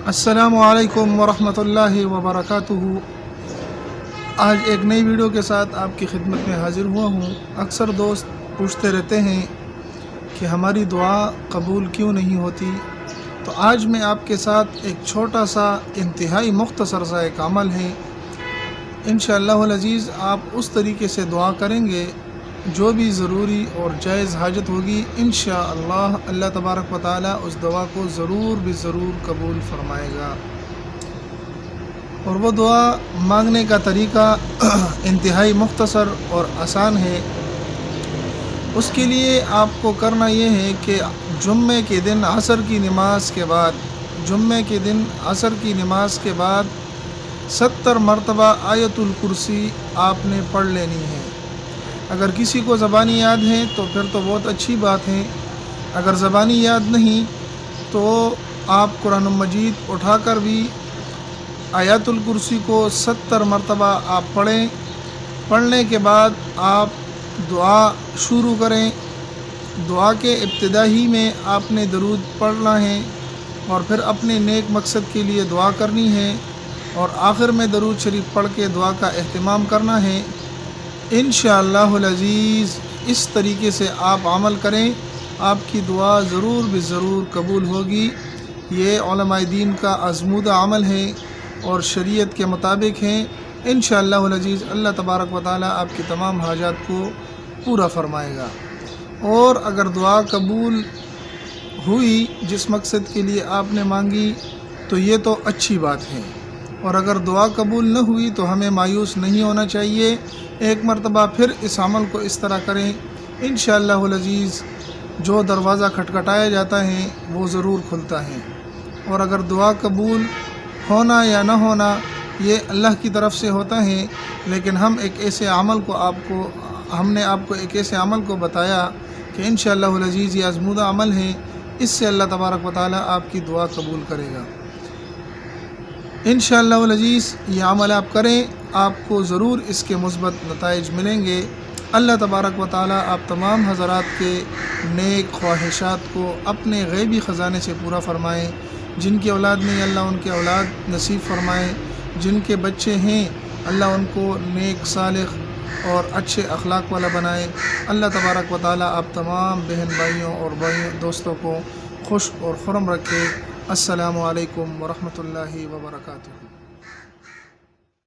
السلام علیکم ورحمۃ اللہ وبرکاتہ۔ آج ایک نئی ویڈیو کے ساتھ آپ کی خدمت میں حاضر ہوا ہوں۔ اکثر دوست پوچھتے رہتے ہیں کہ ہماری دعا قبول کیوں نہیں ہوتی، تو آج میں آپ کے ساتھ ایک چھوٹا سا انتہائی مختصر سا ایک عمل ہے، انشاءاللہ العزیز آپ اس طریقے سے دعا کریں گے جو بھی ضروری اور جائز حاجت ہوگی، انشاءاللہ اللہ تبارک و تعالی اس دعا کو ضرور ضرور قبول فرمائے گا۔ اور وہ دعا مانگنے کا طریقہ انتہائی مختصر اور آسان ہے۔ اس کے لیے آپ کو کرنا یہ ہے کہ جمعے کے دن عصر کی نماز کے بعد 70 مرتبہ آیت الکرسی آپ نے پڑھ لینی ہے۔ اگر کسی کو زبانی یاد ہے تو پھر تو بہت اچھی بات ہے، اگر زبانی یاد نہیں تو آپ قرآن مجید اٹھا کر بھی آیت الکرسی کو 70 مرتبہ آپ پڑھیں۔ پڑھنے کے بعد آپ دعا شروع کریں۔ دعا کے ابتدائی میں آپ نے درود پڑھنا ہے اور پھر اپنے نیک مقصد کے لیے دعا کرنی ہے، اور آخر میں درود شریف پڑھ کے دعا کا اہتمام کرنا ہے۔ انشاءاللہ العزیز اس طریقے سے آپ عمل کریں، آپ کی دعا ضرور قبول ہوگی۔ یہ علماء دین کا آزمودہ عمل ہے اور شریعت کے مطابق ہیں۔ انشاءاللہ العزیز اللہ تبارک و تعالی آپ کی تمام حاجات کو پورا فرمائے گا۔ اور اگر دعا قبول ہوئی جس مقصد کے لیے آپ نے مانگی تو یہ تو اچھی بات ہے، اور اگر دعا قبول نہ ہوئی تو ہمیں مایوس نہیں ہونا چاہیے۔ ایک مرتبہ پھر اس عمل کو اس طرح کریں، انشاءاللہ العزیز جو دروازہ کھٹکھٹایا جاتا ہے وہ ضرور کھلتا ہے۔ اور اگر دعا قبول ہونا یا نہ ہونا یہ اللہ کی طرف سے ہوتا ہے، لیکن ہم نے آپ کو ایک ایسے عمل کو بتایا کہ انشاءاللہ العزیز یہ آزمودہ عمل ہے، اس سے اللہ تبارک و تعالی آپ کی دعا قبول کرے گا۔ انشاءاللہ العزیز یہ عمل آپ کریں، آپ کو ضرور اس کے مثبت نتائج ملیں گے۔ اللہ تبارک و تعالی آپ تمام حضرات کے نیک خواہشات کو اپنے غیبی خزانے سے پورا فرمائیں۔ جن کی اولاد نہیں اللہ ان کے اولاد نصیب فرمائیں، جن کے بچے ہیں اللہ ان کو نیک صالح اور اچھے اخلاق والا بنائے۔ اللہ تبارک و تعالی آپ تمام بہن بھائیوں اور دوستوں کو خوش اور خرم رکھے۔ السلام علیکم ورحمۃ اللہ وبرکاتہ۔